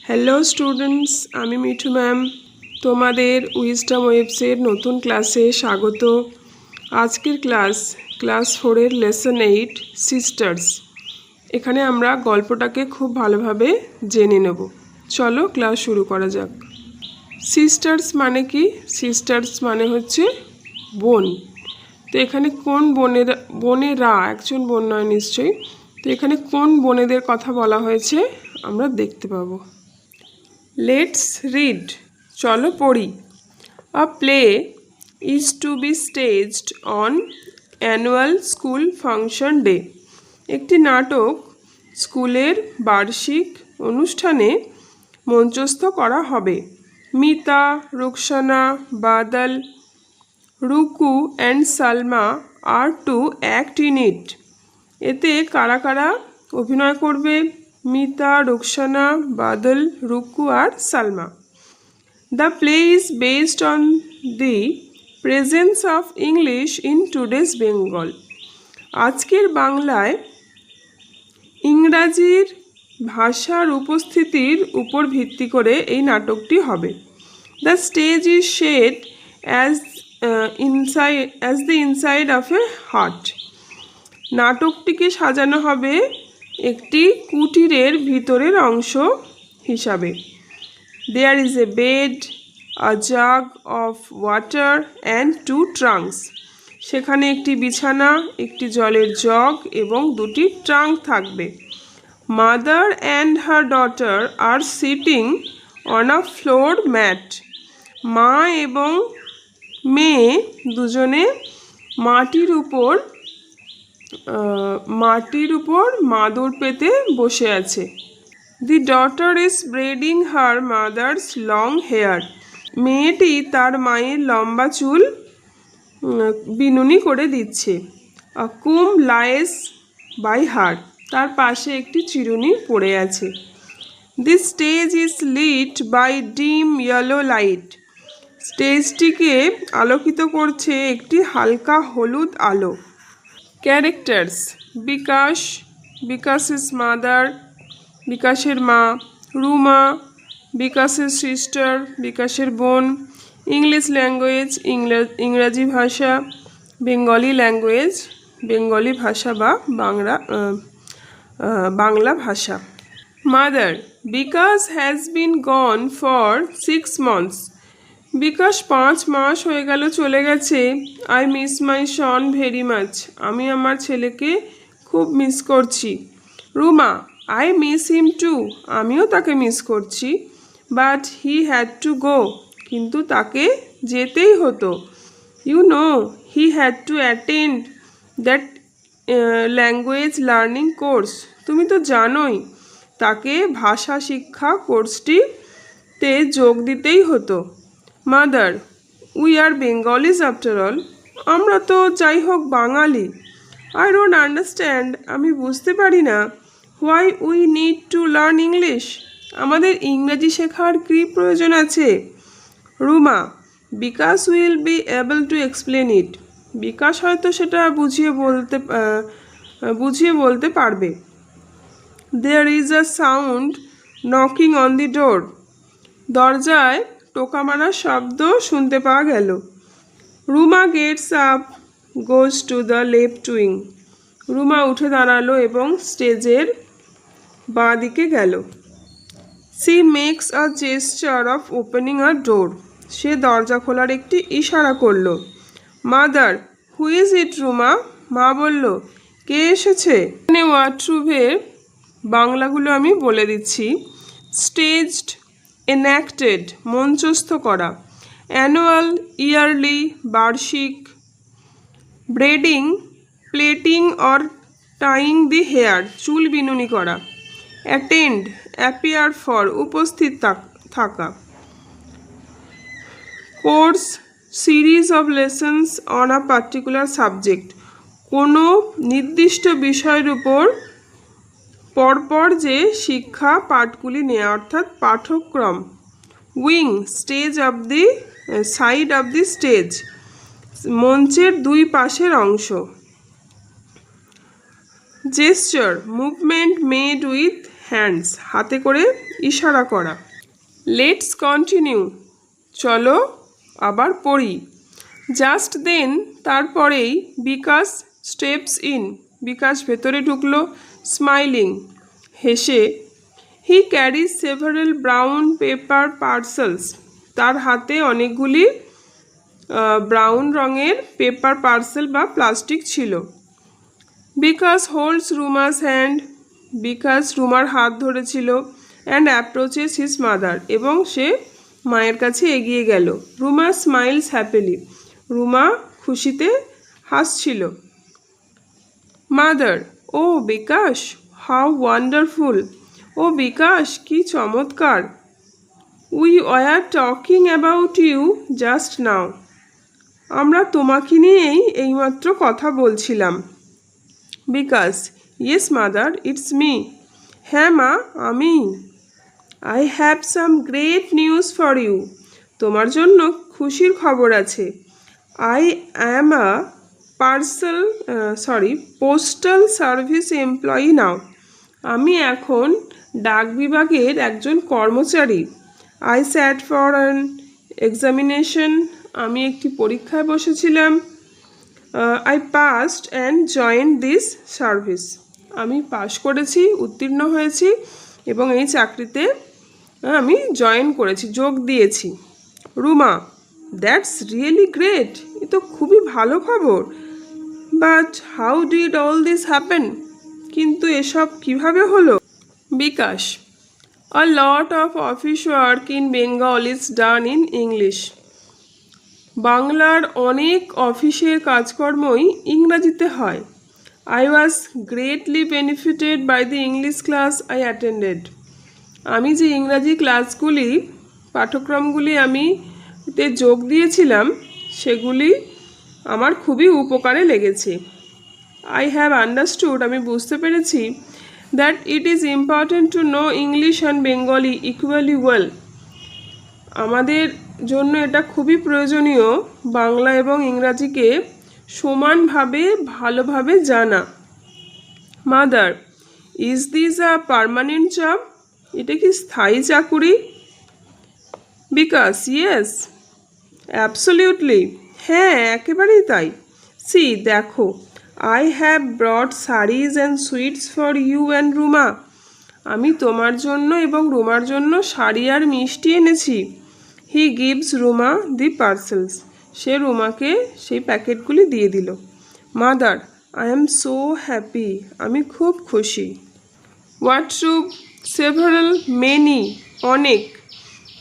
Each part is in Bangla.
হ্যালো স্টুডেন্টস, আমি মিঠু ম্যাম তোমাদের উইজডম ওয়েবসের নতুন ক্লাসে স্বাগত। আজকের ক্লাস 4-এর লেসন 8 সিস্টার্স। এখানে আমরা গল্পটাকে খুব ভালোভাবে জেনে নেব। চলো ক্লাস শুরু করা যাক। সিস্টার্স মানে কি? সিস্টার্স মানে হচ্ছে বোন। তো এখানে কোন বোনেরা, একজন বোন নয় নিশ্চয়ই। তো এখানে কোন বোনেদের কথা বলা হয়েছে আমরা দেখতে পাবো। লেটস রিড, চলো পড়ি। A play is to be staged on annual school function day. একটি নাটক স্কুলের বার্ষিক অনুষ্ঠানে মঞ্চস্থ করা হবে। Mita, Ruksana, Badal, Ruku and Salma are to act in it. এতে কারা কারা অভিনয় করবে? মিতা, রুকসানা, বাদল, রুকু আর Salma. The play is based on the presence of English in today's Bengal. আজকের বাংলায় ইংরাজির ভাষার উপস্থিতির উপর ভিত্তি করে এই নাটকটি হবে। The stage is set as the inside of a hut. নাটকটিকে সাজানো হবে একটি কুটিরের ভিতরের অংশ হিসাবে। There is a bed, a jug of water and 2 trunks. সেখানে একটি বিছানা, একটি জলের জগ এবং 2টি ট্রাঙ্ক থাকবে। Mother and her daughter are sitting on a floor mat. মা এবং মেয়ে দুজনে মাটির উপর মাদুর পেতে বসে আছে। The daughter is braiding her mother's long hair. মেয়েটি তার মায়ের লম্বা চুল বিনুনি করে দিচ্ছে। আ কুম লাইস বাই হার। তার পাশে একটি চিরুনি পড়ে আছে। The stage is lit by dim yellow light. স্টেজটিকে আলোকিত করছে একটি হালকা হলুদ আলো। ক্যারেক্টার্স: বিকাশ, বিকাশের মাদার, বিকাশের মা; রুমা, বিকাশের সিস্টার, বিকাশের বোন; ইংলিশ ল্যাঙ্গুয়েজ, ইংরাজি ভাষা; বেঙ্গলি ল্যাঙ্গুয়েজ, বেঙ্গলি ভাষা বা বাংলা ভাষা। Mother: Bikash has been gone for 6 months. Bikash 5 মাস হয়ে গেল চলে গেছে। I miss my son very much. আমি আমার ছেলেকে খুব মিস করছি। Ruma: I miss him too. আমিও তাকে মিস করছি। But he had to go. কিন্তু তাকে যেতেই হতো। You know he had to attend that language learning course. তুমি তো জানোই তাকে ভাষা শিক্ষা কোর্সটিতে যোগ দিতেই হতো। Mother: we are Bengalis after all. আমরা তো যাই হোক বাঙালি। I don't understand. আমি বুঝতে পারি না। Why we need to learn English. আমাদের ইংরেজি শেখার কী প্রয়োজন আছে? Ruma: Bikash will be able to explain it. Bikash হয়তো সেটা বুঝিয়ে বলতে পারবে। There is a sound knocking on the door. দরজায় টোকা মারার শব্দ শুনতে পাওয়া গেল। Ruma gets up, goes to the left wing. Ruma উঠে দাঁড়ালো এবং স্টেজের বাঁ দিকে গেল। She makes a gesture of opening a door. সে দরজা খোলার একটি ইশারা করল। Mother: who is it Ruma? মা বলল, কে এসেছে? এখানে ওয়ার্ডরুমের বাংলাগুলো আমি বলে দিচ্ছি। স্টেজড, এন্যাক্টেড, মঞ্চস্থ করা; অ্যানুয়াল, ইয়ারলি, বার্ষিক; braiding, plaiting or tying the hair, চুল বিনুনি করা; অ্যাটেন্ড, অ্যাপিয়ার ফর, উপস্থিত থাকা; course, series of lessons on a particular subject, কোনো নির্দিষ্ট বিষয়ের উপর পরপর যে শিক্ষা পাঠগুলি নেওয়া, অর্থাৎ পাঠক্রম। Wing, stage of the side of the stage, মঞ্চের 2 পাশের অংশ। Gesture, movement made with hands, হাতে করে ইশারা করা। লেটস কন্টিনিউ, চলো আবার পড়ি। জাস্ট দেন, তারপরেই বিকাশ স্টেপস ইন, বিকাশ ভেতরে ঢুকলো, স্মাইলিং, হেসে। He carries several brown paper parcels, তার হাতে অনেকগুলি ব্রাউন রঙের পেপার পার্সেল বা প্লাস্টিক ছিল। বিকাশ হোল্ডস রুমাস হ্যান্ড, বিকাশ রুমার হাত ধরেছিল। অ্যান্ড অ্যাপ্রোচেস হিজ মাদার, এবং সে মায়ের কাছে এগিয়ে গেল। রুমা স্মাইলস হ্যাপিলি, রুমা খুশিতে হাসছিল। Mother, oh Bikash, how wonderful, ও বিকাশ কি চমৎকার। We were talking about you just now, আমরা তোমাকে নিয়েই এইমাত্র কথা বলছিলাম। Bikash, yes mother, it's me, হ্যাঁ মা, আমি। I have some great news for you, তোমার জন্য খুশির খবর আছে। I am a postal service employee now, আমি এখন ডাক বিভাগের একজন কর্মচারী। I sat for an examination, আমি একটি পরীক্ষায় বসেছিলাম। I passed and joint this service, আমি পাশ করেছি, উত্তীর্ণ হয়েছি এবং এই চাকরিতে আমি জয়েন করেছি, যোগ দিয়েছি। রুমা, দ্যাটস রিয়েলি গ্রেট, এ তো খুবই ভালো খবর। But how did all this happen, কিন্তু এসব কিভাবে হলো। Bikash, a lot of office work in Bengal is done in English, বাংলার অনেক অফিসের কাজকর্মই ইংরাজিতে হয়। I was greatly benefited by the English class I attended, আমি যে ইংরাজি ক্লাসগুলি পাঠ্যক্রমগুলি আমি যোগ দিয়েছিলাম সেগুলি আমার খুবই উপকারে লেগেছে। আই হ্যাভ আন্ডারস্টুড, আমি বুঝতে পেরেছি, that it is important to know English and Bengali equally well, আমাদের জন্য এটা খুবই প্রয়োজনীয় বাংলা এবং ইংরাজিকে সমানভাবে ভালোভাবে জানা। Mother, is this a permanent job, এটা কি স্থায়ী চাকুরি। বিকাশ, ইয়েস অ্যাবসলিউটলি, হ্যাঁ একেবারেই তাই। সি, দেখো, I have brought saris and sweets for you and Ruma, আমি তোমার জন্য এবং রুমার জন্য শাড়ি আর মিষ্টি এনেছি। He gives Ruma the parcels, সে রুমাকে সেই প্যাকেটগুলি দিয়ে দিল। Mother, I am so happy, আমি খুব খুশি। ওয়ার্ডরোব, সেভারাল, মেনি, অনেক।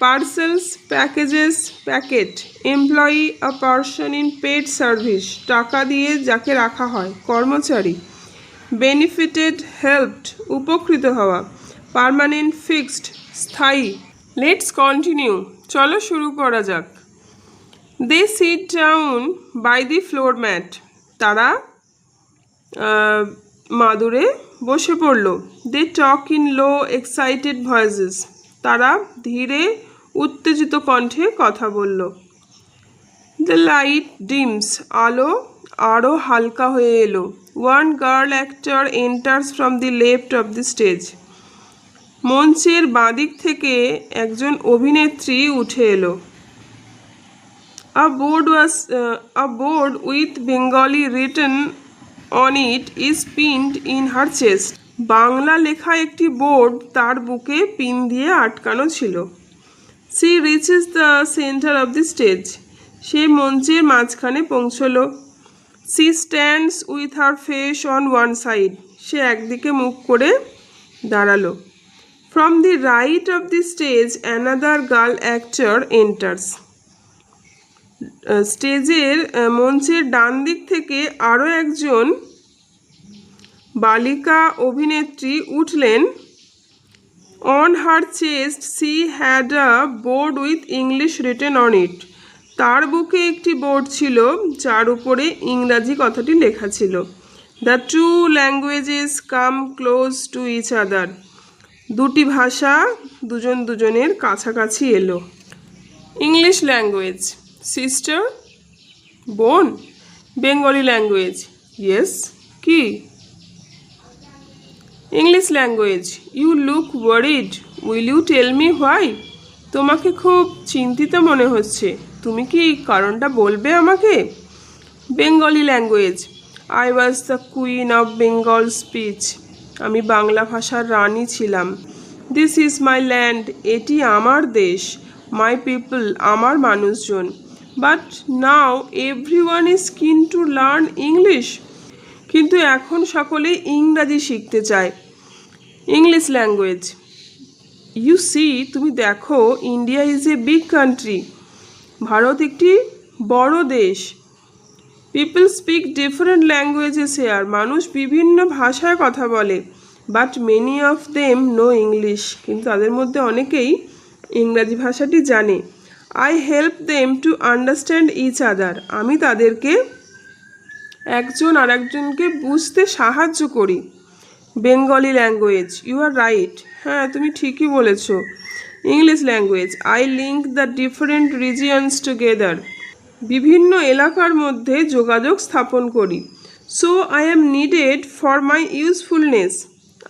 Parcels, packages, packet. Employee, a person in paid service, টাকা দিয়ে যাকে রাখা হয়, কর্মচারী। বেনিফিটেড, হেল্পড, উপকৃত হওয়া। পার্মানেন্ট, ফিক্সড, স্থায়ী। লেটস কন্টিনিউ, চলো শুরু করা যাক। They sit down by the floor mat, তারা মাদুরে বসে পড়ল। They talk in low excited voices, তারা ধীরে উত্তেজিত কণ্ঠে কথা বলল। দ্য লাইট ডিমস, আলো আরও হালকা হয়ে এলো। One girl actor enters from the left of the stage, মঞ্চের বাঁদিক থেকে একজন অভিনেত্রী উঠে এলো। A board with Bengali written on it is pinned in her chest. Bangla লেখা একটি বোর্ড তার বুকে পিন দিয়ে আটকানো ছিল। She reaches the center of the stage. সে মঞ্চের মাঝখানে পৌঁছলো। She stands with her face on one side. সে একদিকে মুখ করে দাঁড়ালো। From the right of the stage, another girl actor enters. স্টেজের মঞ্চের ডান দিক থেকে আরও একজন বালিকা অভিনেত্রী উঠলেন। On her chest she had a board with English written on it, তার বুকে একটি বোর্ড ছিল যার উপরে ইংরাজি কথাটি লেখা ছিল। The two languages come close to each other, দুটি ভাষা দুজন দুজনের কাছাকাছি এলো। ইংলিশ ল্যাঙ্গুয়েজ, সিস্টার, বোন। বেঙ্গলি ল্যাঙ্গুয়েজ, ইয়েস, কি। English language, you look worried, will you tell me why? তোমাকে খুব চিন্তিত মনে হচ্ছে, তুমি কি কারণটা বলবে আমাকে? Bengali language, I was the queen of Bengal speech, আমি বাংলা ভাষার রানী ছিলাম। দিস ইজ মাই ল্যান্ড, এটি আমার দেশ। মাই পিপল, আমার মানুষজন। বাট নাও এভরিওয়ান ইজ কিন টু লার্ন ইংলিশ, কিন্তু এখন সকলেই ইংরাজি শিখতে চায়। ইংলিশ ল্যাঙ্গুয়েজ, ইউ সি, তুমি দেখো, India is a big country, Bharat একটি বড় দেশ। People speak different languages here, মানুষ বিভিন্ন ভাষায় কথা বলে। But many of them know English, কিন্তু তাদের মধ্যে অনেকেই ইংরাজি ভাষাটি জানে। I help them to understand each other, আমি তাদেরকে একজন আরেকজনকে বুঝতে সাহায্য করি। Bengali language, you are right, হ্যাঁ তুমি ঠিকই বলেছ। English language, I link the different regions together, বিভিন্ন এলাকার মধ্যে যোগাযোগ স্থাপন করি। So I am needed for my usefulness,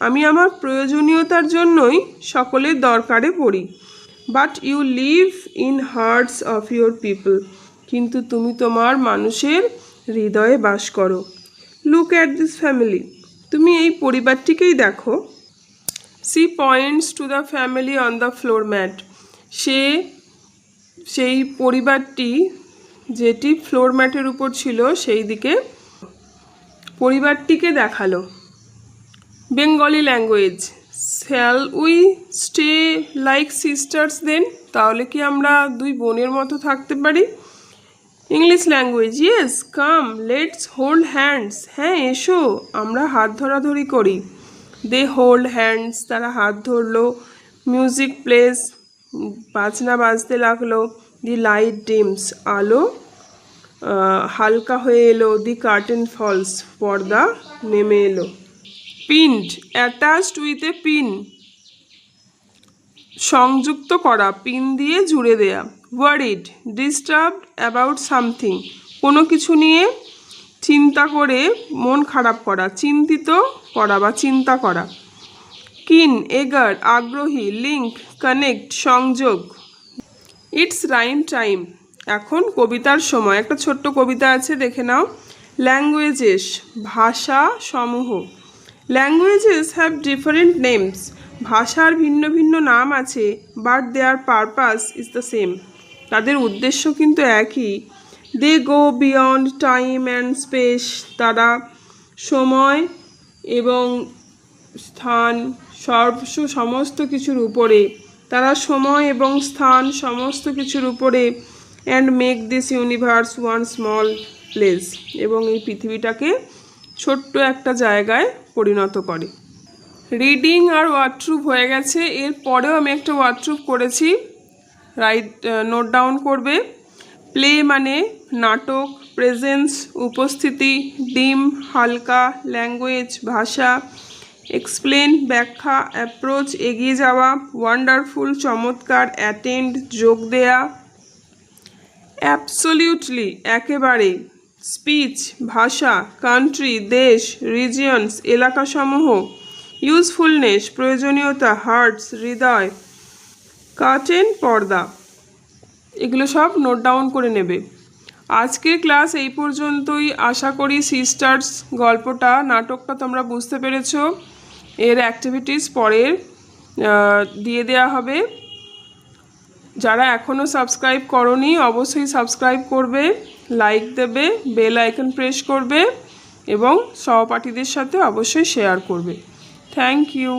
আমি আমার প্রয়োজনীয়তার জন্যই সকলের দরকারে পড়ি। But you live in hearts of your people, কিন্তু তুমি তোমার মানুষের হৃদয়ে বাস করো। লুক অ্যাট দিস ফ্যামিলি, তুমি এই পরিবারটিকেই দেখো। See points to the family on the floor mat, সেই পরিবারটি যেটি ফ্লোর ম্যাটের উপর ছিল সেই দিকে পরিবারটিকে দেখালো। Bengali language, shall we stay like sisters then, তাহলে কি আমরা দুই বোনের মতো থাকতে পারি? English language, yes come let's hold hands, হ্যাঁ এসো আমরা হাত ধরাধরি করি। দে হোল্ড হ্যান্ডস, তারা হাত ধরলো। মিউজিক প্লেস, বাজনা বাজতে লাগলো। দি লাইট ডিমস, আলো হালকা হয়ে এলো। দি কার্টেন ফলস, পর্দা নেমে এলো। পিন্ড, অ্যাটাচড উইথ এ পিন, সংযুক্ত করা, পিন দিয়ে জুড়ে দেয়া। ওয়ারিড, ডিস্টার্বড অ্যাবাউট সামথিং, কোনো কিছু নিয়ে চিন্তা করে মন খারাপ করা, চিন্তিত করা বা চিন্তা করা। কিন, এগার, আগ্রহী। লিঙ্ক, কানেক্ট, সংযোগ। ইটস রাইম টাইম, এখন কবিতার সময়। একটা ছোট্ট কবিতা আছে, দেখে নাও। ল্যাঙ্গুয়েজেস, ভাষা সমূহ। ল্যাঙ্গুয়েজেস হ্যাভ ডিফারেন্ট নেমস, ভাষার ভিন্ন ভিন্ন নাম আছে। But their purpose is the same, তাদের উদ্দেশ্য কিন্তু একই। They go beyond time and space, তারা সময় এবং স্থান সমস্ত কিছুর উপরে, তারা সময় এবং স্থান সমস্ত কিছুর উপরে। And make this universe one small place, এবং এই পৃথিবীটাকে ছোট্ট একটা জায়গায় পরিণত করে। রিডিং আর ওয়ার্ডট্রুপ হয়ে গেছে, এর পরেও আমি একটা ওয়ার্ডট্রুপ করেছি, নোট ডাউন করবে। প্লে মানে নাটক, প্রেজেন্স উপস্থিতি, ডিম হালকা, ল্যাঙ্গুয়েজ ভাষা, এক্সপ্লেন ব্যাখ্যা, অ্যাপ্রোচ এগিয়ে যাওয়া, ওয়ান্ডারফুল চমৎকার, অ্যাটেন্ড যোগ দেয়া, অ্যাবসলিউটলি একেবারে, স্পিচ ভাষা, কান্ট্রি দেশ, রিজিয়নস এলাকাসমূহ, ইউজফুলনেস প্রয়োজনীয়তা, হার্টস হৃদয়, কার্টেন পর্দা। এগুলো সব নোট ডাউন করে নেবে। আজকের ক্লাস এই পর্যন্তই। আশা করি সিস্টার্স গল্পটা, নাটকটা তোমরা বুঝতে পেরেছো। এর অ্যাক্টিভিটিস পরের দিয়ে দেয়া হবে। যারা এখনও সাবস্ক্রাইব করোনি অবশ্যই সাবস্ক্রাইব করবে, লাইক দেবে, বেল আইকন প্রেস করবে এবং সহপাঠীদের সাথে অবশ্যই শেয়ার করবে। Thank you.